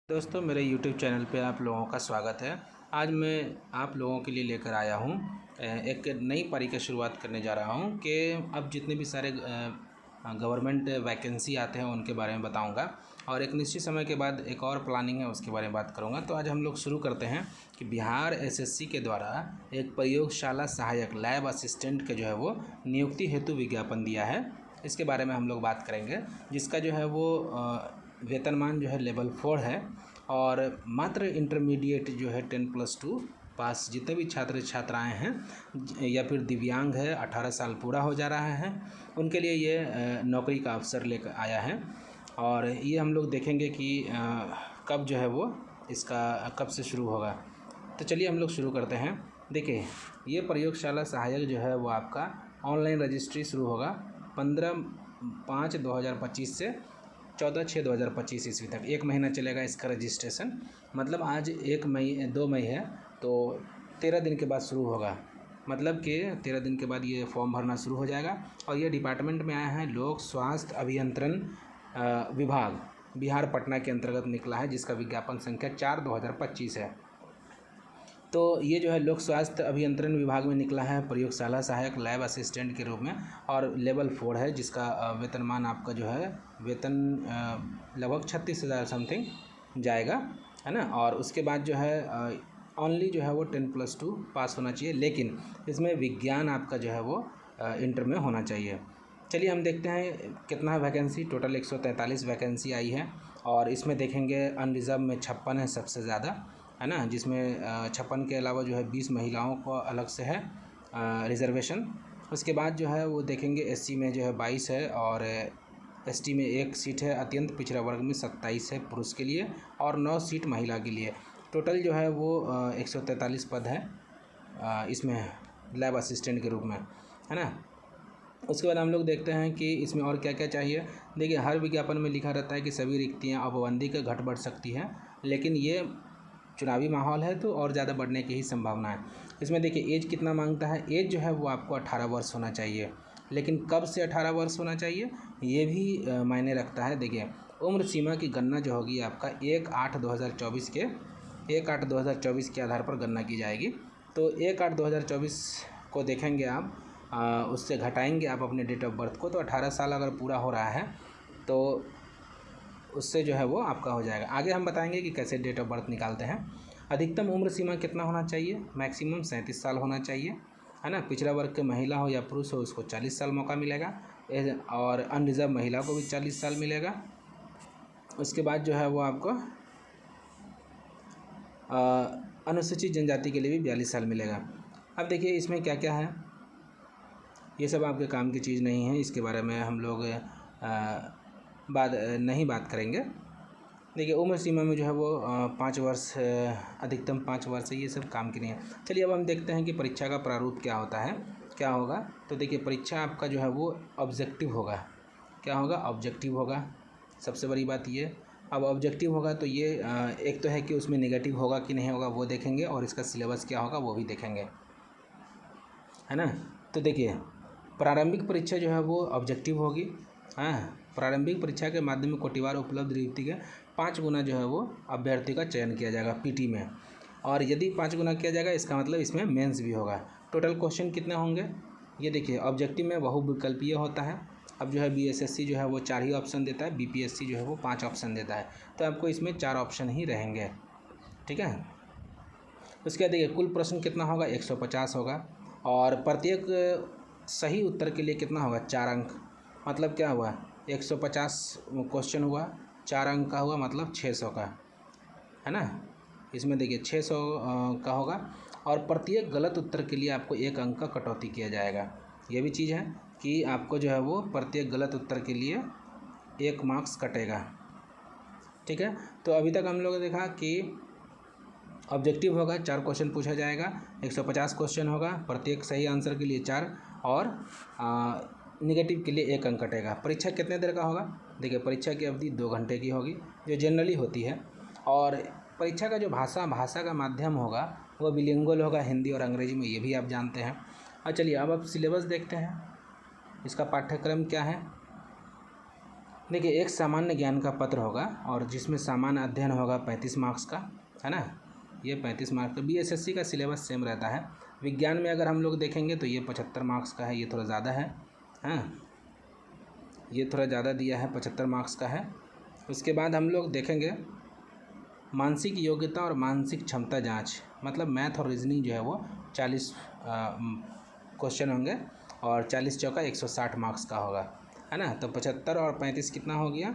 दोस्तों, मेरे YouTube channel पे आप लोगों का स्वागत है। आज मैं आप लोगों के लिए लेकर आया हूँ एक नई पारी की शुरुआत करने जा रहा हूँ कि अब जितने भी सारे गवर्नमेंट वैकेंसी आते हैं उनके बारे में बताऊँगा और एक निश्चित समय के बाद एक और प्लानिंग है उसके बारे में बात करूँगा। तो आज हम लोग शुरू करते हैं कि बिहार SSC के द्वारा एक प्रयोगशाला सहायक लैब असिस्टेंट के जो है वो नियुक्ति हेतु विज्ञापन दिया है। इसके बारे में हम लोग बात करेंगे, जिसका जो है वो वेतनमान जो है लेवल 4 है और मात्र इंटरमीडिएट जो है 10+2 पास जितने भी छात्र छात्राएं हैं या फिर दिव्यांग है 18 साल पूरा हो जा रहा है उनके लिए ये नौकरी का अवसर लेकर आया है। और ये हम लोग देखेंगे कि कब जो है वो इसका कब से शुरू होगा। तो चलिए हम लोग शुरू करते हैं। देखिए, ये प्रयोगशाला सहायक जो है वो आपका ऑनलाइन रजिस्ट्री शुरू होगा 15/5/2025 से 14/6/2025 ईस्वी तक। 1 महीना चलेगा इसका रजिस्ट्रेशन। मतलब आज 2 मई है तो 13 दिन के बाद शुरू होगा। मतलब कि 13 दिन के बाद ये फॉर्म भरना शुरू हो जाएगा। और ये डिपार्टमेंट में आया है लोक स्वास्थ्य अभियंत्रण विभाग, बिहार पटना के अंतर्गत निकला है, जिसका विज्ञापन संख्या 4/2025 है। तो ये जो है लोक स्वास्थ्य अभियंत्रण विभाग में निकला है प्रयोगशाला सहायक लैब असिस्टेंट के रूप में और लेवल 4 है, जिसका वेतनमान आपका जो है वेतन लगभग 36,000 समथिंग जाएगा, है ना। और उसके बाद जो है ओनली जो है वो 10+2 पास होना चाहिए, लेकिन इसमें विज्ञान आपका जो है वो इंटर में होना चाहिए। चलिए हम देखते हैं कितना वैकेंसी। टोटल 143 वैकेंसी आई है और इसमें देखेंगे अनरिजर्व में 56 है सबसे ज़्यादा, है ना, जिसमें 56 के अलावा जो है 20 महिलाओं को अलग से है रिजर्वेशन। उसके बाद जो है वो देखेंगे SC में जो है 22 है और ST में 1 सीट है। अत्यंत पिछड़ा वर्ग में 27 है पुरुष के लिए और 9 सीट महिला के लिए। टोटल जो है वो 143 पद है इसमें लैब असिस्टेंट के रूप में, है ना। उसके बाद हम लोग देखते हैं कि इसमें और क्या क्या चाहिए। देखिए, हर विज्ञापन में लिखा रहता है कि सभी रिक्तियाँ और पाबंदी का घट बढ़ सकती हैं, लेकिन ये चुनावी माहौल है तो और ज़्यादा बढ़ने की ही संभावना है। इसमें देखिए एज कितना मांगता है। एज जो है वो आपको 18 वर्ष होना चाहिए, लेकिन कब से 18 वर्ष होना चाहिए ये भी मायने रखता है। देखिए, उम्र सीमा की गणना जो होगी आपका 1/8/2024 के आधार पर गणना की जाएगी। तो 1/8/2024 को देखेंगे आप, उससे घटाएंगे आप अपने डेट ऑफ बर्थ को, तो 18 साल अगर पूरा हो रहा है तो उससे जो है वो आपका हो जाएगा। आगे हम बताएंगे कि कैसे डेट ऑफ बर्थ निकालते हैं। अधिकतम उम्र सीमा कितना होना चाहिए? मैक्सिमम 37 साल होना चाहिए, है ना। पिछड़ा वर्ग के महिला हो या पुरुष हो उसको 40 साल मौका मिलेगा और अनरिजर्व महिला को भी 40 साल मिलेगा। उसके बाद जो है वो आपको अनुसूचित जनजाति के लिए भी 42 साल मिलेगा। अब देखिए इसमें क्या क्या है, ये सब आपके काम की चीज़ नहीं है, इसके बारे में हम लोग बात करेंगे। देखिए, उम्र सीमा में जो है वो 5 वर्ष, अधिकतम 5 वर्ष है, ये सब काम की नहीं है। चलिए अब हम देखते हैं कि परीक्षा का प्रारूप क्या होता है, क्या होगा। तो देखिए, परीक्षा आपका जो है वो ऑब्जेक्टिव होगा। क्या होगा? ऑब्जेक्टिव होगा। सबसे बड़ी बात ये, अब ऑब्जेक्टिव होगा तो ये एक तो है कि उसमें नेगेटिव होगा कि नहीं होगा वो देखेंगे, और इसका सिलेबस क्या होगा वो भी देखेंगे, है ना। तो देखिए, प्रारंभिक परीक्षा जो है वो ऑब्जेक्टिव होगी। हाँ, प्रारंभिक परीक्षा के माध्यम में कोटिवार उपलब्ध रिक्ति के 5 गुना जो है वो अभ्यर्थी का चयन किया जाएगा PT में, और यदि 5 गुना किया जाएगा इसका मतलब इसमें मेंस भी होगा। टोटल क्वेश्चन कितने होंगे? ये देखिए, ऑब्जेक्टिव में बहुविकल्पीय होता है। अब जो है BSSC जो है वो 4 ही ऑप्शन देता है, BPSC जो है वो 5 ऑप्शन देता है, तो आपको इसमें 4 ऑप्शन ही रहेंगे, ठीक है। उसके बाद देखिए, कुल प्रश्न कितना होगा? 150 होगा और प्रत्येक सही उत्तर के लिए कितना होगा? 4 अंक। मतलब क्या हुआ? 150 क्वेश्चन हुआ, 4 अंक का हुआ, मतलब 600 का, है ना। इसमें देखिए 600 का होगा और प्रत्येक गलत उत्तर के लिए आपको 1 अंक का कटौती किया जाएगा। ये भी चीज़ है कि आपको जो है वो प्रत्येक गलत उत्तर के लिए 1 मार्क्स कटेगा, ठीक है। तो अभी तक हम लोग ने देखा कि ऑब्जेक्टिव होगा, 4 क्वेश्चन पूछा जाएगा, 150 क्वेश्चन होगा, प्रत्येक सही आंसर के लिए 4 और निगेटिव के लिए 1 अंक कटेगा। परीक्षा कितने देर का होगा? देखिए, परीक्षा की अवधि 2 घंटे की होगी, जो जनरली होती है। और परीक्षा का जो भाषा का माध्यम होगा वो बिलिंगुअल होगा, हिंदी और अंग्रेजी में, ये भी आप जानते हैं। और चलिए अब आप सिलेबस देखते हैं, इसका पाठ्यक्रम क्या है। देखिए एक सामान्य ज्ञान का पत्र होगा और जिसमें सामान्य अध्ययन होगा 35 मार्क्स का, है ना। ये 35 मार्क्स का BSSC का सिलेबस सेम रहता है। विज्ञान में अगर हम लोग देखेंगे तो ये 75 मार्क्स का है, ये थोड़ा ज़्यादा है, हाँ ये थोड़ा ज़्यादा दिया है, 75 मार्क्स का है। उसके बाद हम लोग देखेंगे मानसिक योग्यता और मानसिक क्षमता जांच, मतलब मैथ और रीजनिंग जो है वो 40 क्वेश्चन होंगे और 40 चौका 160 मार्क्स का होगा, है ना। तो 75 और 35 कितना हो गया,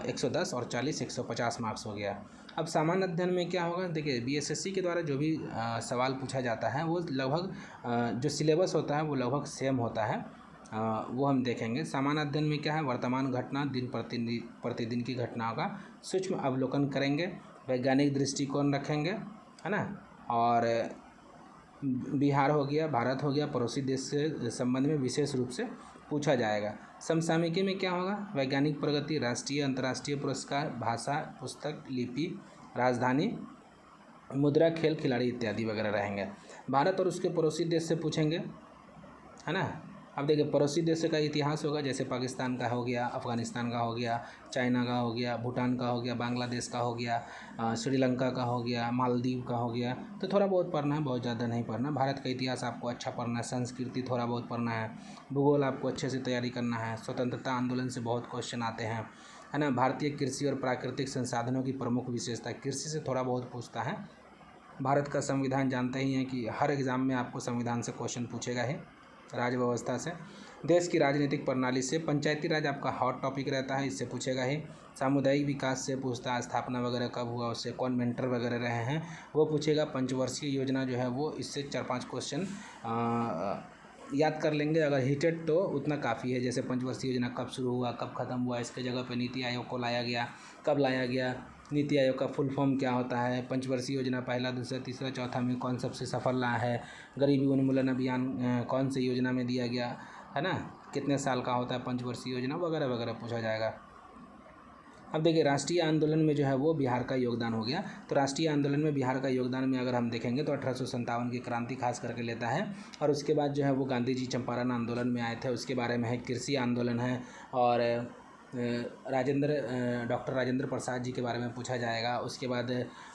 110 और 40 150 मार्क्स हो गया। अब सामान्य अध्ययन में क्या होगा, देखिए BSSC के द्वारा जो भी सवाल पूछा जाता है वो लगभग जो सिलेबस होता है वो लगभग सेम होता है, वो हम देखेंगे। सामान्य अध्ययन में क्या है, वर्तमान घटना, दिन प्रतिदिन की घटनाओं का सूक्ष्म अवलोकन करेंगे, वैज्ञानिक दृष्टिकोण रखेंगे, है ना। और बिहार हो गया, भारत हो गया, पड़ोसी देश से संबंध में विशेष रूप से पूछा जाएगा। समसामयिकी में क्या होगा, वैज्ञानिक प्रगति, राष्ट्रीय अंतर्राष्ट्रीय पुरस्कार, भाषा, पुस्तक, लिपि, राजधानी, मुद्रा, खेल, खिलाड़ी इत्यादि वगैरह रहेंगे। भारत और उसके पड़ोसी देश से पूछेंगे, है ना। अब देखिए पड़ोसी देश का इतिहास होगा, जैसे पाकिस्तान का हो गया, अफ़गानिस्तान का हो गया, चाइना का हो गया, भूटान का हो गया, बांग्लादेश का हो गया, श्रीलंका का हो गया, मालदीव का हो गया। तो थोड़ा बहुत पढ़ना है, बहुत ज़्यादा नहीं पढ़ना। भारत का इतिहास आपको अच्छा पढ़ना है, संस्कृति थोड़ा बहुत पढ़ना है, भूगोल आपको अच्छे से तैयारी करना है, स्वतंत्रता आंदोलन से बहुत क्वेश्चन आते हैं, है ना। भारतीय कृषि और प्राकृतिक संसाधनों की प्रमुख विशेषता, कृषि से थोड़ा बहुत पूछता है। भारत का संविधान जानते ही हैं कि हर एग्ज़ाम में आपको संविधान से क्वेश्चन पूछेगा ही, राज्य व्यवस्था से। देश की राजनीतिक प्रणाली से, पंचायती राज आपका हॉट टॉपिक रहता है, इससे पूछेगा ही। सामुदायिक विकास से पूछता है, स्थापना वगैरह कब हुआ, उससे कौन मेंटर वगैरह रहे हैं वो पूछेगा। पंचवर्षीय योजना जो है वो, इससे 4-5 क्वेश्चन याद कर लेंगे अगर हिटेड तो उतना काफ़ी है। जैसे पंचवर्षीय योजना कब शुरू हुआ, कब ख़त्म हुआ, इसके जगह पे नीति आयोग को लाया गया, कब लाया गया, नीति आयोग का फुल फॉर्म क्या होता है, पंचवर्षीय योजना पहला, दूसरा, तीसरा, चौथा में कौन सबसे सफल रहा है, गरीबी उन्मूलन अभियान कौन सी योजना में दिया गया, है ना, कितने साल का होता है पंचवर्षीय योजना वगैरह वगैरह पूछा जाएगा। अब देखिए राष्ट्रीय आंदोलन में जो है वो बिहार का योगदान हो गया। तो राष्ट्रीय आंदोलन में बिहार का योगदान में अगर हम देखेंगे तो 1857 की क्रांति खास करके लेता है। और उसके बाद जो है वो गांधी जी चंपारण आंदोलन में आए थे, उसके बारे में है। कृषि आंदोलन है और डॉक्टर राजेंद्र प्रसाद जी के बारे में पूछा जाएगा। उसके बाद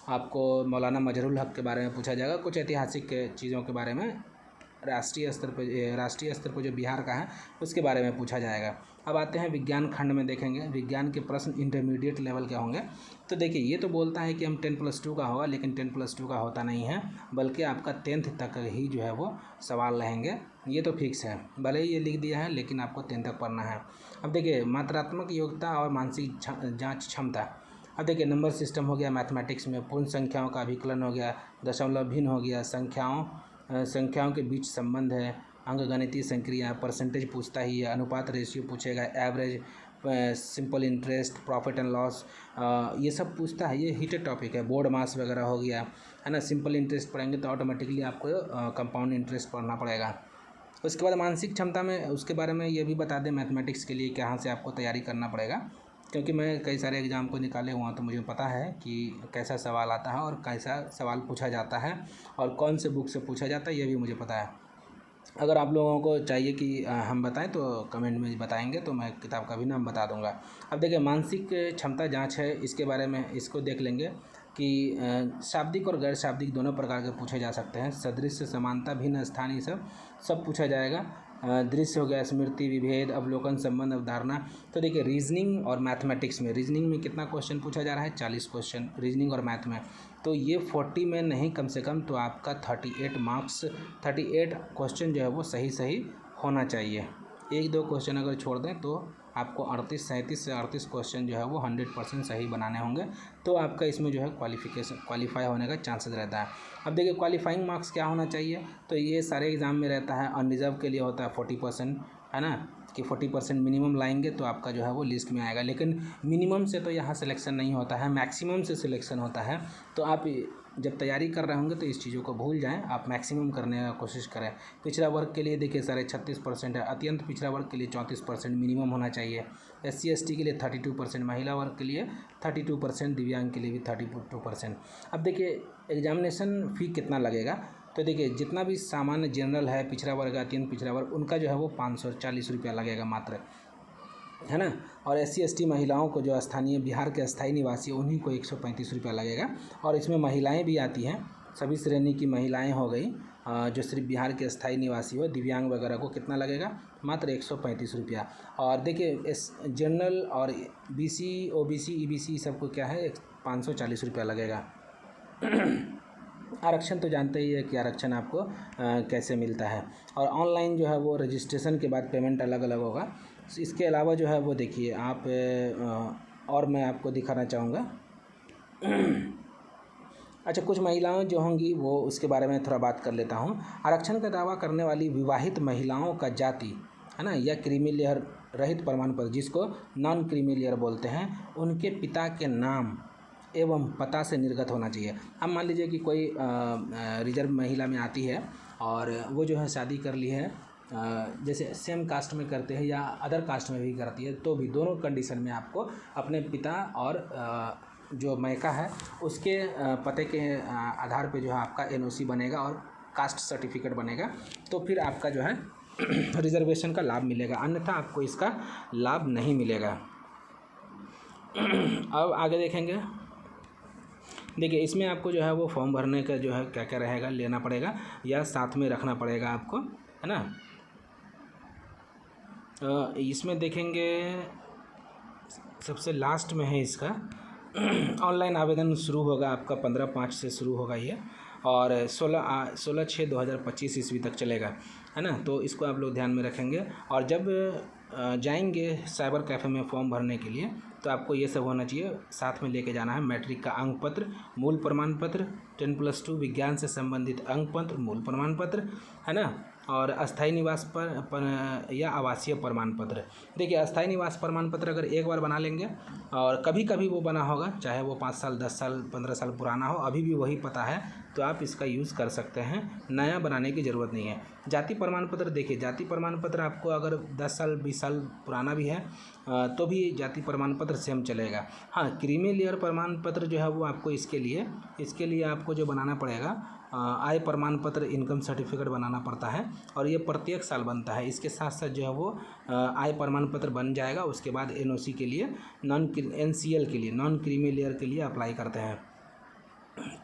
आपको मौलाना मजरुल हक के बारे में पूछा जाएगा। कुछ ऐतिहासिक चीज़ों के बारे में राष्ट्रीय स्तर पर जो बिहार का है उसके बारे में पूछा जाएगा। अब आते हैं विज्ञान खंड में, देखेंगे विज्ञान के प्रश्न इंटरमीडिएट लेवल के होंगे। तो देखिए ये तो बोलता है कि हम 10+2 का होगा, लेकिन 10+2 का होता नहीं है, बल्कि आपका 10th तक ही जो है वो सवाल रहेंगे, ये तो फिक्स है। भले ही ये लिख दिया है लेकिन आपको 10 तक पढ़ना है। अब देखिए मात्रात्मक योग्यता और मानसिक जाँच क्षमता। अब देखिए नंबर सिस्टम हो गया, मैथमेटिक्स में पूर्ण संख्याओं का अभिकलन हो गया, दशमलव भिन्न हो गया, संख्याओं के बीच संबंध है, अंकगणितीय संक्रिया, परसेंटेज पूछता ही है, अनुपात रेशियो पूछेगा, average, simple interest, profit and loss, ये सब पूछता है, ये हीटेड टॉपिक है। बोर्ड मास वगैरह हो गया, है ना। सिंपल इंटरेस्ट पढ़ेंगे तो ऑटोमेटिकली आपको कंपाउंड इंटरेस्ट पढ़ना पड़ेगा। उसके बाद मानसिक क्षमता में, उसके बारे में ये भी बता दें मैथमेटिक्स के लिए कहाँ से आपको तैयारी करना पड़ेगा, क्योंकि मैं कई सारे एग्ज़ाम को निकाले हुआ तो मुझे पता है कि कैसा सवाल आता है और कैसा सवाल पूछा जाता है और कौन से बुक से पूछा जाता है, ये भी मुझे पता है। अगर आप लोगों को चाहिए कि हम बताएं तो कमेंट में बताएंगे तो मैं किताब का भी नाम बता दूंगा। अब देखिए मानसिक क्षमता जांच है, इसके बारे में इसको देख लेंगे कि शाब्दिक और गैर शाब्दिक दोनों प्रकार के पूछे जा सकते हैं। सदृश, समानता, भिन्न स्थान, ये सब पूछा जाएगा। दृश्य हो गया, स्मृति, विभेद, अवलोकन, संबंध, अवधारणा। तो देखिए रीजनिंग और मैथमेटिक्स में, रीजनिंग में कितना क्वेश्चन पूछा जा रहा है, 40 क्वेश्चन रीजनिंग और मैथ में। तो ये 40 में नहीं, कम से कम तो आपका 38 मार्क्स, 38 क्वेश्चन जो है वो सही होना चाहिए। 1-2 क्वेश्चन अगर छोड़ दें तो आपको 37 से 38 क्वेश्चन जो है वो 100% सही बनाने होंगे, तो आपका इसमें जो है क्वालिफाई होने का चांसेस रहता है। अब देखिए क्वालिफाइंग मार्क्स क्या होना चाहिए, तो ये सारे एग्ज़ाम में रहता है। अनरिजर्व के लिए होता है 40%, है ना, कि 40% मिनिमम लाएंगे तो आपका जो है वो लिस्ट में आएगा। लेकिन मिनिमम से तो यहाँ सिलेक्शन नहीं होता है, मैक्सिमम से सिलेक्शन होता है। तो आप जब तैयारी कर रहे होंगे तो इस चीज़ों को भूल जाएं, आप मैक्सिमम करने का कोशिश करें। पिछड़ा वर्ग के लिए देखिए 36.5% है, अत्यंत पिछड़ा वर्ग के लिए 34% मिनिमम होना चाहिए, SC ST के लिए 32%, महिला वर्ग के लिए 32%, दिव्यांग के लिए भी 32%। अब देखिए एग्जामिनेशन फ़ी कितना लगेगा, तो देखिए जितना भी सामान्य जनरल है, पिछड़ा वर्ग, अत्यंत पिछड़ा वर्ग, उनका जो है वो 540 रुपया लगेगा मात्र। है ना। और SC/ST महिलाओं को जो स्थानीय बिहार के अस्थायी निवासी उन्हीं को 135 रुपया लगेगा। और इसमें महिलाएं भी आती हैं, सभी श्रेणी की महिलाएं हो गई, जो सिर्फ बिहार के अस्थायी निवासी हो, दिव्यांग वगैरह को कितना लगेगा, मात्र 135 रुपया। और देखिए इस जनरल और BC OBC EBC सबको क्या है 540 रुपया लगेगा। आरक्षण तो जानते ही है कि आरक्षण आपको कैसे मिलता है। और ऑनलाइन जो है वो रजिस्ट्रेशन के बाद पेमेंट अलग अलग होगा। इसके अलावा जो है वो देखिए आप और मैं आपको दिखाना चाहूँगा। अच्छा, कुछ महिलाएं जो होंगी वो उसके बारे में थोड़ा बात कर लेता हूँ। आरक्षण का दावा करने वाली विवाहित महिलाओं का जाति, है ना, या क्रीमी लेयर रहित प्रमाण पत्र, जिसको नॉन क्रीमी लेयर बोलते हैं, उनके पिता के नाम एवं पता से निर्गत होना चाहिए। अब मान लीजिए कि कोई रिजर्व महिला में आती है और वो जो है शादी कर ली है, जैसे सेम कास्ट में करते हैं या अदर कास्ट में भी करती है, तो भी दोनों कंडीशन में आपको अपने पिता और जो मायका है उसके पते के आधार पे जो है आपका NOC बनेगा और कास्ट सर्टिफिकेट बनेगा, तो फिर आपका जो है रिजर्वेशन का लाभ मिलेगा, अन्यथा आपको इसका लाभ नहीं मिलेगा। अब आगे देखेंगे। देखिए इसमें आपको जो है वो फॉर्म भरने का जो है क्या क्या रहेगा, लेना पड़ेगा या साथ में रखना पड़ेगा आपको, है ना। इसमें देखेंगे सबसे लास्ट में है इसका ऑनलाइन आवेदन शुरू होगा आपका 15/5 से शुरू होगा ये, और 16/6/2025 ईस्वी तक चलेगा, है ना। तो इसको आप लोग ध्यान में रखेंगे। और जब जाएंगे साइबर कैफ़े में फॉर्म भरने के लिए, तो आपको ये सब होना चाहिए, साथ में लेके जाना है मैट्रिक का अंक पत्र, मूल प्रमाण पत्र, 10+2 विज्ञान से संबंधित अंक पत्र, मूल प्रमाण पत्र, है ना, और अस्थायी निवास पर या आवासीय प्रमाण पत्र। देखिए अस्थायी निवास प्रमाण पत्र अगर एक बार बना लेंगे और कभी कभी वो बना होगा, चाहे वो 5 साल 10 साल 15 साल पुराना हो, अभी भी वही पता है, तो आप इसका यूज़ कर सकते हैं, नया बनाने की ज़रूरत नहीं है। जाति प्रमाण पत्र, देखिए जाति प्रमाण पत्र आपको अगर 10 साल 20 साल पुराना भी है तो भी जाति प्रमाण पत्र सेम चलेगा। हाँ, क्रीमी लेयर प्रमाण पत्र जो है वो आपको इसके लिए आपको जो बनाना पड़ेगा, आय प्रमाण पत्र, इनकम सर्टिफिकेट बनाना पड़ता है, और ये प्रत्येक साल बनता है। इसके साथ साथ जो है वो आय प्रमाण पत्र बन जाएगा, उसके बाद NOC के लिए NCL के लिए, नॉन क्रीमी लेयर के लिए अप्लाई करते हैं।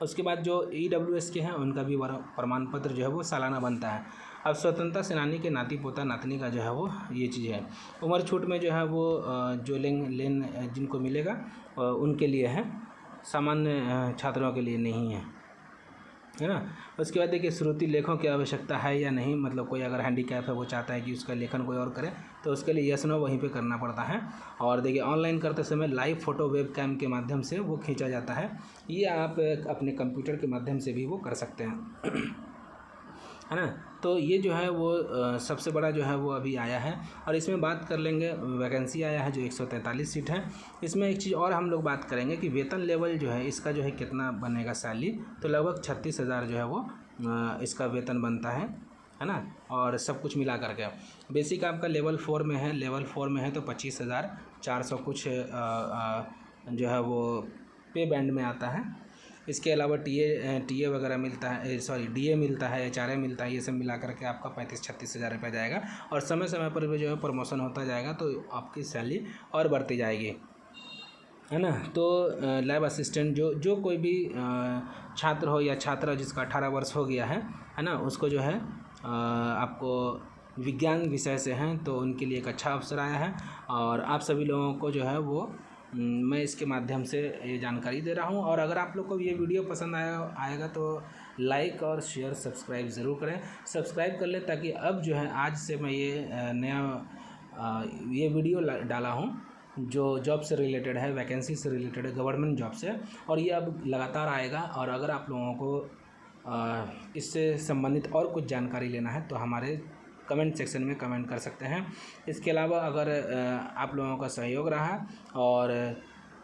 उसके बाद जो EWS के हैं उनका भी प्रमाण पत्र जो है वो सालाना बनता है। अब स्वतंत्रता सेनानी के नाती पोता नातनी का जो है वो ये चीज़ है। उम्र छूट में जो है वो जो लेन जिनको मिलेगा उनके लिए है, सामान्य छात्रों के लिए नहीं है ना। उसके बाद देखिए श्रुति लेखों की आवश्यकता है या नहीं, मतलब कोई अगर हैंडीकैप है वो चाहता है कि उसका लेखन कोई और करे, तो उसके लिए यस नो वहीं पे करना पड़ता है। और देखिए ऑनलाइन करते समय लाइव फ़ोटो वेबकैम के माध्यम से वो खींचा जाता है, ये आप अपने कंप्यूटर के माध्यम से भी वो कर सकते हैं, है ना। तो ये जो है वो सबसे बड़ा जो है वो अभी आया है। और इसमें बात कर लेंगे, वैकेंसी आया है जो 143 सीट है। इसमें एक चीज़ और हम लोग बात करेंगे कि वेतन लेवल जो है इसका जो है कितना बनेगा सैलरी, तो लगभग 36,000 जो है वो इसका वेतन बनता है ना। और सब कुछ मिला करके बेसिक आपका लेवल 4 में है, लेवल 4 में है तो 25,400 कुछ जो है वो पे बैंड में आता है। इसके अलावा टीए वगैरह मिलता है, DA मिलता है, HRA मिलता है, ये सब मिला करके आपका 35-36 हज़ार रुपये जाएगा। और समय समय पर भी जो है प्रमोशन होता जाएगा तो आपकी सैलरी और बढ़ती जाएगी, है ना। तो लैब असिस्टेंट जो कोई भी छात्र हो या छात्रा जिसका 18 वर्ष हो गया है ना, उसको जो है आपको विज्ञान विषय से हैं तो उनके लिए एक अच्छा अवसर आया है। और आप सभी लोगों को जो है वो मैं इसके माध्यम से ये जानकारी दे रहा हूँ। और अगर आप लोग को ये वीडियो पसंद आएगा तो लाइक और शेयर सब्सक्राइब ज़रूर करें, सब्सक्राइब कर लें, ताकि अब जो है आज से मैं ये नया ये वीडियो डाला हूँ जो जॉब से रिलेटेड है, वैकेंसी से रिलेटेड है, गवर्नमेंट जॉब से, और ये अब लगातार आएगा। और अगर आप लोगों को इससे संबंधित और कुछ जानकारी लेना है तो हमारे कमेंट सेक्शन में कमेंट कर सकते हैं। इसके अलावा अगर आप लोगों का सहयोग रहा और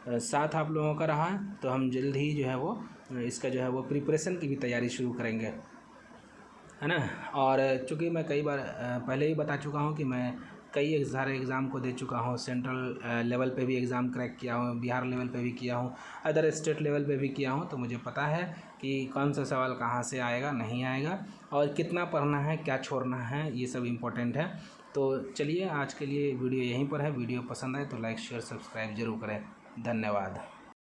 साथ आप लोगों का रहा तो हम जल्द ही जो है वो इसका जो है वो प्रिपरेशन की भी तैयारी शुरू करेंगे, है ना। और चूँकि मैं कई बार पहले ही बता चुका हूँ कि मैं कई सारे एग्ज़ाम को दे चुका हूँ, सेंट्रल लेवल पे भी एग्ज़ाम क्रैक किया हूँ, बिहार लेवल पे भी किया हूँ, अदर स्टेट लेवल पे भी किया हूँ, तो मुझे पता है कि कौन सा सवाल कहाँ से आएगा, नहीं आएगा, और कितना पढ़ना है, क्या छोड़ना है, ये सब इम्पोर्टेंट है। तो चलिए आज के लिए वीडियो यहीं पर है। वीडियो पसंद आए तो लाइक शेयर सब्सक्राइब जरूर करें। धन्यवाद।